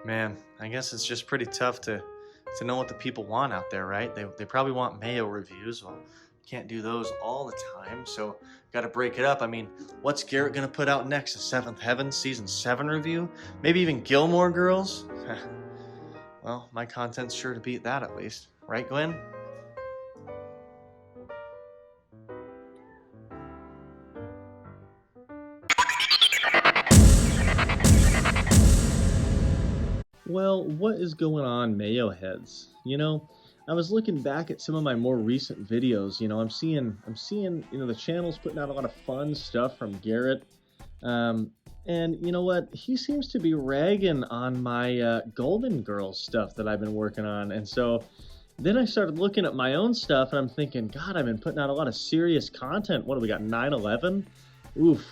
Man, I guess it's just pretty tough to know what the people want out there, right? They probably want Mayo reviews. Well, can't do those all the time, so got to break it up. I mean, what's Garrett gonna put out next? A Seventh Heaven season 7 review? Maybe even Gilmore Girls? Well, my content's sure to beat that at least, right, Glenn? Well, what is going on, Mayo heads? I was looking back at some of my more recent videos. I'm seeing, the channel's putting out a lot of fun stuff from Garrett. And you know what? He seems to be ragging on my Golden Girls stuff that I've been working on. And so then I started looking at my own stuff and I'm thinking, God, I've been putting out a lot of serious content. What do we got, 9/11? Oof.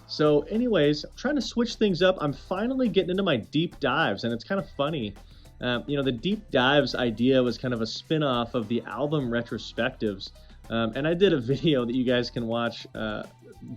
So anyways, I'm trying to switch things up. I'm finally getting into my deep dives, and it's kind of funny. The deep dives idea was kind of a spin-off of the album retrospectives. And I did a video that you guys can watch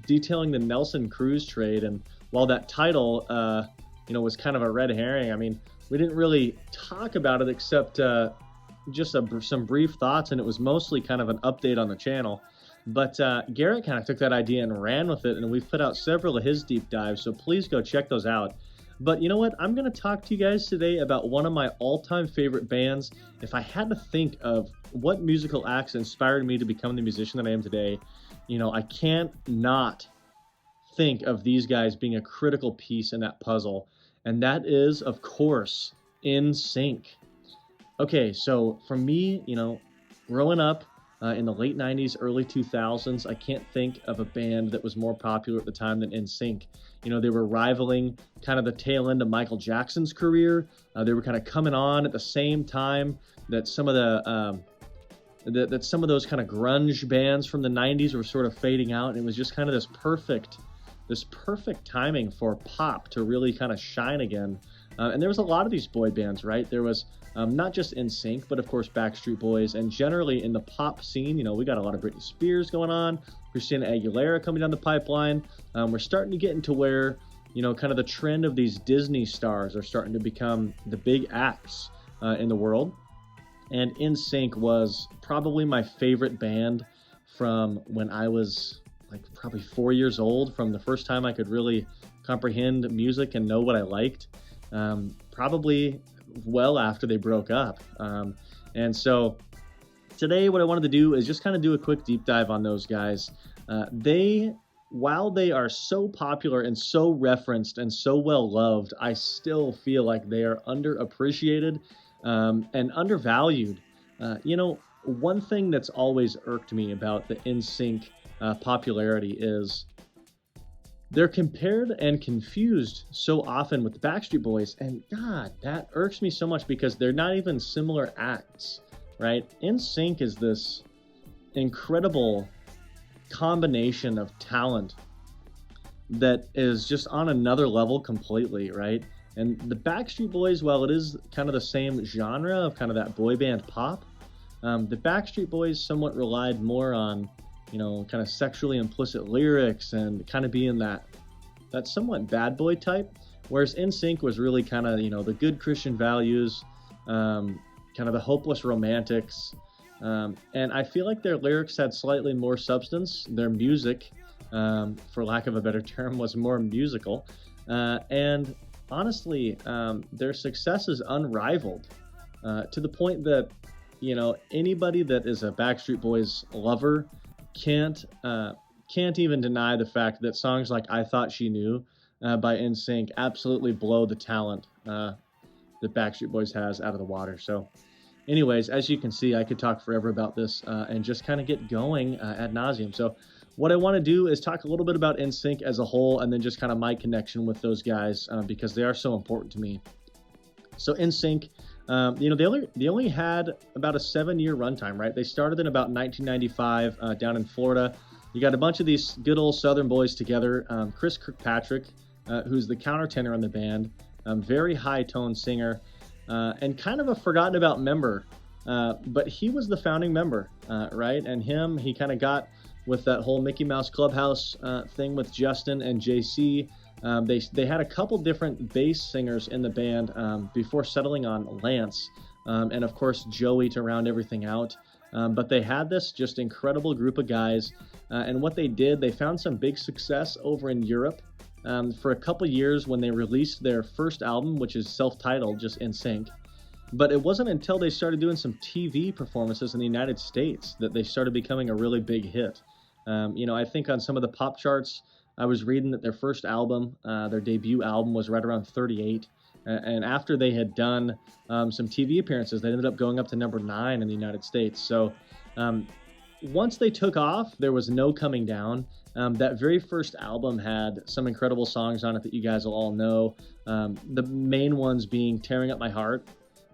detailing the Nelson Cruz trade. And while that title, was kind of a red herring, I mean, we didn't really talk about it except just some brief thoughts, and it was mostly kind of an update on the channel. But Garrett kind of took that idea and ran with it, and we've put out several of his deep dives, so please go check those out. But you know what? I'm going to talk to you guys today about one of my all-time favorite bands. If I had to think of what musical acts inspired me to become the musician that I am today, I can't not think of these guys being a critical piece in that puzzle. And that is, of course, Nsync. Okay, so for me, growing up, in the late 90s, early 2000s, I can't think of a band that was more popular at the time than Nsync. They were rivaling kind of the tail end of Michael Jackson's career. They were kind of coming on at the same time that some of those kind of grunge bands from the 90s were sort of fading out. And it was just kind of this perfect timing for pop to really kind of shine again. And there was a lot of these boy bands, right? There was not just Nsync, but of course Backstreet Boys, and generally in the pop scene, we got a lot of Britney Spears going on, Christina Aguilera coming down the pipeline. We're starting to get into where, kind of the trend of these Disney stars are starting to become the big acts in the world. And Nsync was probably my favorite band from when I was like probably 4 years old, from the first time I could really comprehend music and know what I liked. Probably well after they broke up. And so today what I wanted to do is just kind of do a quick deep dive on those guys. While they are so popular and so referenced and so well loved, I still feel like they are underappreciated and undervalued. One thing that's always irked me about the Nsync popularity is they're compared and confused so often with the Backstreet Boys, and God, that irks me so much because they're not even similar acts, right? Nsync is this incredible combination of talent that is just on another level completely, right? And the Backstreet Boys, while it is kind of the same genre of kind of that boy band pop, the Backstreet Boys somewhat relied more on kind of sexually implicit lyrics and kind of being that somewhat bad boy type, whereas Nsync was really kind of, the good Christian values, kind of the hopeless romantics. And I feel like their lyrics had slightly more substance. Their music, for lack of a better term, was more musical. And honestly, their success is unrivaled to the point that, anybody that is a Backstreet Boys lover can't even deny the fact that songs like I Thought She Knew by Nsync absolutely blow the talent that Backstreet Boys has out of the water. So anyways, as you can see, I could talk forever about this and just kind of get going ad nauseum. So what I want to do is talk a little bit about Nsync as a whole, and then just kind of my connection with those guys because they are so important to me. So Nsync, they only had about a 7-year runtime, right? They started in about 1995 down in Florida. You got a bunch of these good old Southern boys together. Chris Kirkpatrick, who's the countertenor on the band, very high-tone singer, and kind of a forgotten about member. But he was the founding member, right? And he kind of got with that whole Mickey Mouse Clubhouse thing with Justin and JC. They had a couple different bass singers in the band before settling on Lance, and of course Joey to round everything out. But they had this just incredible group of guys, and what they did, they found some big success over in Europe for a couple years when they released their first album, which is self-titled, just Nsync. But it wasn't until they started doing some TV performances in the United States that they started becoming a really big hit. I think on some of the pop charts, I was reading that their first album, their debut album, was right around 38. And after they had done some TV appearances, they ended up going up to number 9 in the United States. So once they took off, there was no coming down. That very first album had some incredible songs on it that you guys will all know. The main ones being Tearing Up My Heart,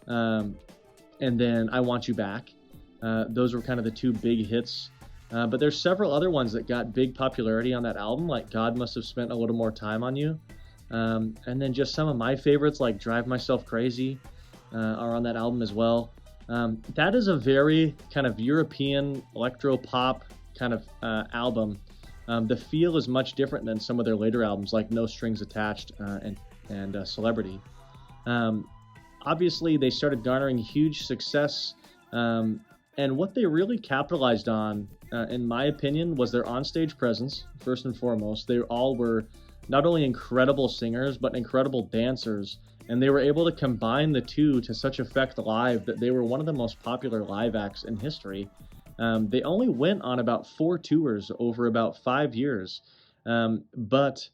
and then I Want You Back. Those were kind of the two big hits. But there's several other ones that got big popularity on that album, like God Must Have Spent a Little More Time on You. And then just some of my favorites, like Drive Myself Crazy, are on that album as well. That is a very kind of European electro-pop kind of album. The feel is much different than some of their later albums, like No Strings Attached and Celebrity. Obviously, they started garnering huge success, and what they really capitalized on, in my opinion, was their onstage presence, first and foremost. They all were not only incredible singers, but incredible dancers, and they were able to combine the two to such effect live that they were one of the most popular live acts in history. They only went on about 4 tours over about 5 years, but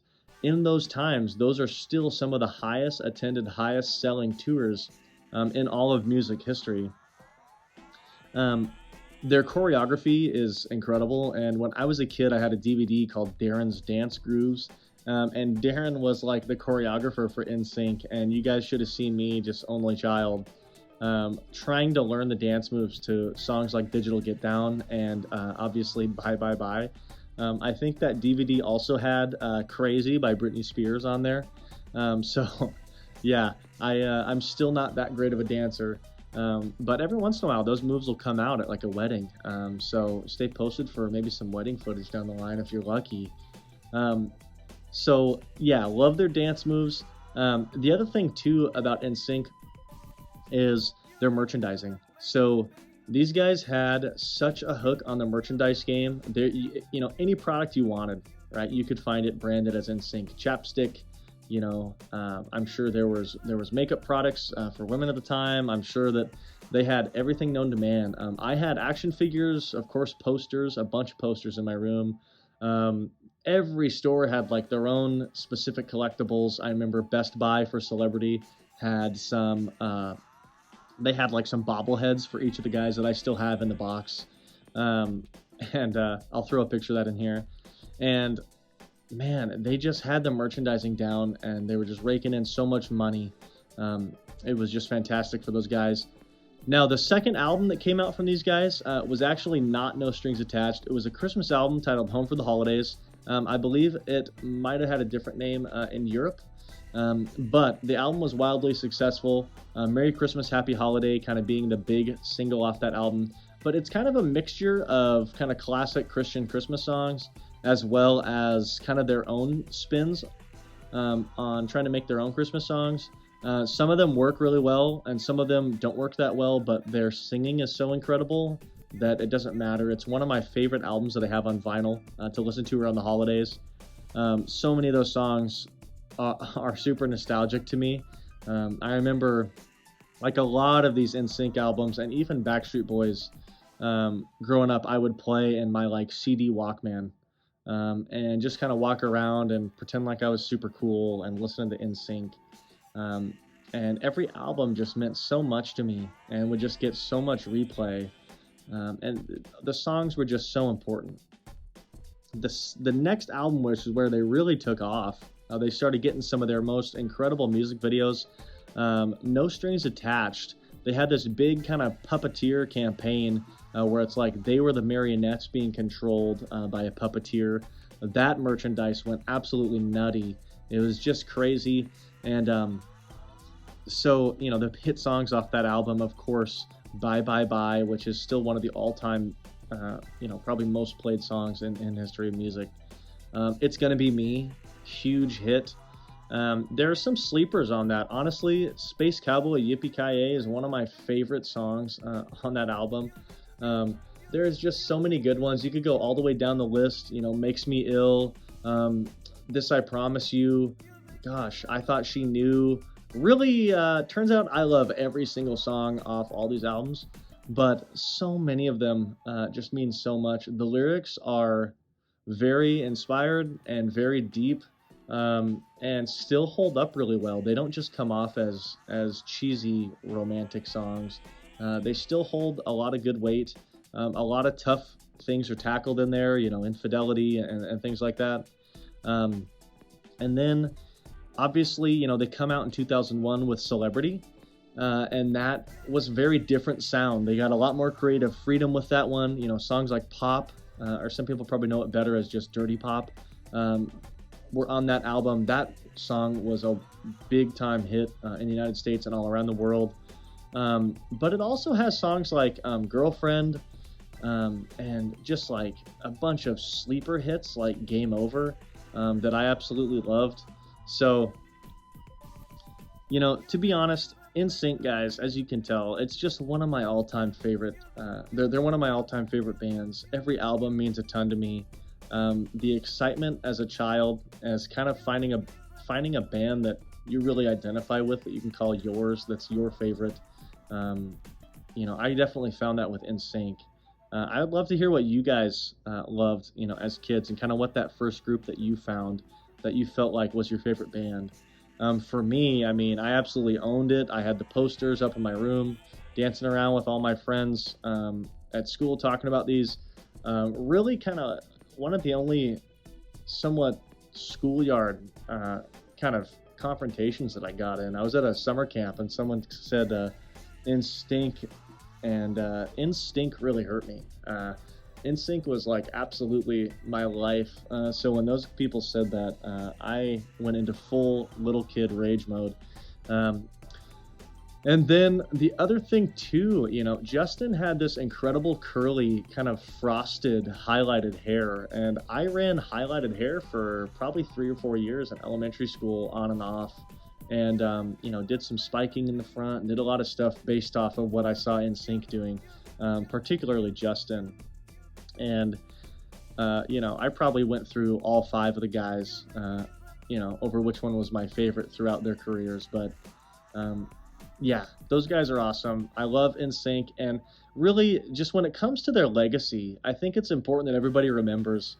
in those times, those are still some of the highest attended, highest selling tours in all of music history. Their choreography is incredible, and when I was a kid, I had a DVD called Darren's Dance Grooves, and Darren was like the choreographer for Nsync, and you guys should have seen me, just only child, trying to learn the dance moves to songs like Digital Get Down and obviously Bye Bye Bye. I think that DVD also had Crazy by Britney Spears on there. So yeah, I'm still not that great of a dancer. But every once in a while, those moves will come out at like a wedding. So stay posted for maybe some wedding footage down the line if you're lucky. So yeah, love their dance moves. The other thing too about Nsync is their merchandising. So these guys had such a hook on the merchandise game. There, any product you wanted, right? You could find it branded as Nsync chapstick. I'm sure there was makeup products for women at the time. I'm sure that they had everything known to man. I had action figures, of course, posters, a bunch of posters in my room. Every store had like their own specific collectibles. I remember Best Buy for Celebrity had some. They had like some bobbleheads for each of the guys that I still have in the box, and I'll throw a picture of that in here. And man, they just had the merchandising down, and they were just raking in so much money. It was just fantastic for those guys. Now, the second album that came out from these guys was actually not No Strings Attached. It was a Christmas album titled Home for the Holidays. I believe it might have had a different name in Europe, but the album was wildly successful. Merry Christmas, Happy Holiday kind of being the big single off that album. But it's kind of a mixture of kind of classic Christian Christmas songs, as well as kind of their own spins on trying to make their own Christmas songs. Some of them work really well, and some of them don't work that well, but their singing is so incredible that it doesn't matter. It's one of my favorite albums that I have on vinyl to listen to around the holidays. So many of those songs are super nostalgic to me. I remember like a lot of these Nsync albums and even Backstreet Boys, growing up, I would play in my like CD Walkman. And just kind of walk around and pretend like I was super cool and listen to Nsync. And every album just meant so much to me and would just get so much replay. And the songs were just so important. The next album, which is where they really took off, they started getting some of their most incredible music videos. No Strings Attached. They had this big kind of puppeteer campaign where it's like they were the marionettes being controlled by a puppeteer. That merchandise went absolutely nutty. It was just crazy. And so, the hit songs off that album, of course, Bye Bye Bye, which is still one of the all-time, probably most played songs in history of music. It's Gonna Be Me, huge hit. There are some sleepers on that. Honestly, Space Cowboy Yippee-Ki-Yay is one of my favorite songs on that album. There's just so many good ones. You could go all the way down the list, you know, Makes Me Ill, This I Promise You, gosh, I Thought She Knew. Really, turns out I love every single song off all these albums, but so many of them just mean so much. The lyrics are very inspired and very deep, and still hold up really well. They don't just come off as cheesy romantic songs. They still hold a lot of good weight. A lot of tough things are tackled in there, you know, infidelity and things like that. And then, obviously, you know, they come out in 2001 with Celebrity, and that was very different sound. They got a lot more creative freedom with that one. You know, songs like Pop, or some people probably know it better as just Dirty Pop, were on that album. That song was a big-time hit in the United States and all around the world. But it also has songs like Girlfriend, and just like a bunch of sleeper hits like Game Over, that I absolutely loved. So, you know, to be honest, Nsync, guys, as you can tell, it's just one of my all-time favorite. They're one of my all-time favorite bands. Every album means a ton to me. The excitement as a child, as kind of finding a band that you really identify with, that you can call yours, that's your favorite. You know, I definitely found that with Nsync. I would love to hear what you guys loved, you know, as kids, and kind of what that first group that you found that you felt like was your favorite band. For me, I mean, I absolutely owned it. I had the posters up in my room, dancing around with all my friends at school, talking about these. Really kind of one of the only somewhat schoolyard kind of confrontations that I got in. I was at a summer camp, and someone said Nsync, and Nsync really hurt me. Nsync was like absolutely my life. So when those people said that, I went into full little kid rage mode. And then the other thing too, you know, Justin had this incredible curly, kind of frosted, highlighted hair, and I ran highlighted hair for probably 3 or 4 years in elementary school, on and off. And, you know, did some spiking in the front, and did a lot of stuff based off of what I saw Nsync doing, particularly Justin. And, you know, I probably went through all 5 of the guys, you know, over which one was my favorite throughout their careers. But, yeah, those guys are awesome. I love Nsync, and really, just when it comes to their legacy, I think it's important that everybody remembers,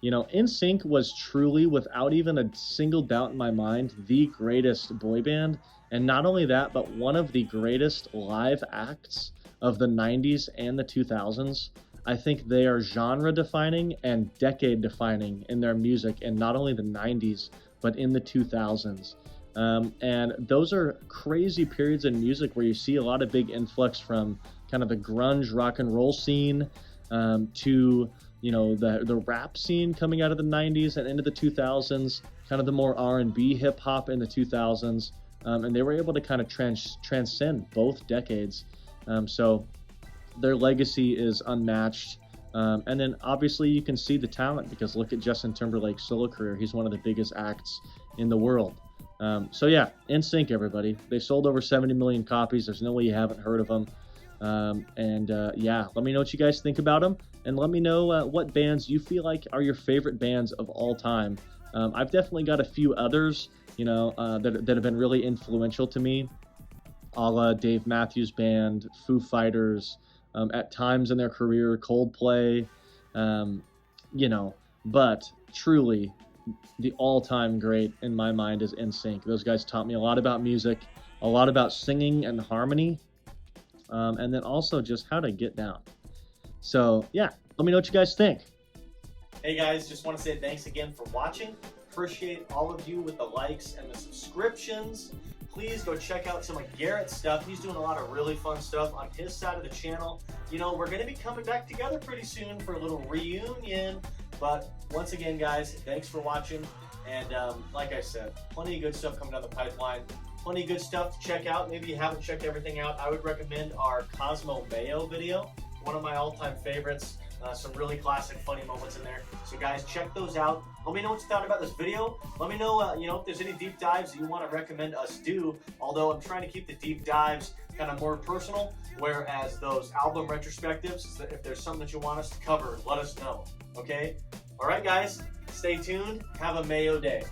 you know, Nsync was truly, without even a single doubt in my mind, the greatest boy band. And not only that, but one of the greatest live acts of the 90s and the 2000s. I think they are genre-defining and decade-defining in their music, and not only the 90s, but in the 2000s. And those are crazy periods in music where you see a lot of big influx from kind of the grunge rock and roll scene, to, you know, the rap scene coming out of the 90s and into the 2000s, kind of the more R&B hip hop in the 2000s. And they were able to kind of transcend both decades. So their legacy is unmatched. And then obviously you can see the talent, because look at Justin Timberlake's solo career. He's one of the biggest acts in the world. So yeah, Nsync, everybody. They sold over 70 million copies. There's no way you haven't heard of them. Yeah, let me know what you guys think about them, and let me know what bands you feel like are your favorite bands of all time. I've definitely got a few others, you know, that have been really influential to me, a la Dave Matthews Band, Foo Fighters, at times in their career, Coldplay, you know, but truly the all-time great in my mind is Nsync. Those guys taught me a lot about music, a lot about singing and harmony, and then also just how to get down. So yeah, let me know what you guys think. Hey guys, just want to say thanks again for watching. Appreciate all of you with the likes and the subscriptions. Please go check out some of Garrett's stuff. He's doing a lot of really fun stuff on his side of the channel. You know, we're going to be coming back together pretty soon for a little reunion. But once again, guys, thanks for watching. And like I said, plenty of good stuff coming down the pipeline. Plenty of good stuff to check out. Maybe you haven't checked everything out. I would recommend our Cosmo Mayo video. one of my all-time favorites. Some really classic funny moments in there. So guys, check those out. Let me know what you thought about this video. Let me know, if there's any deep dives that you want to recommend us do. Although I'm trying to keep the deep dives kind of more personal, whereas those album retrospectives, if there's something that you want us to cover, let us know. Okay? All right, guys, stay tuned. Have a Mayo day.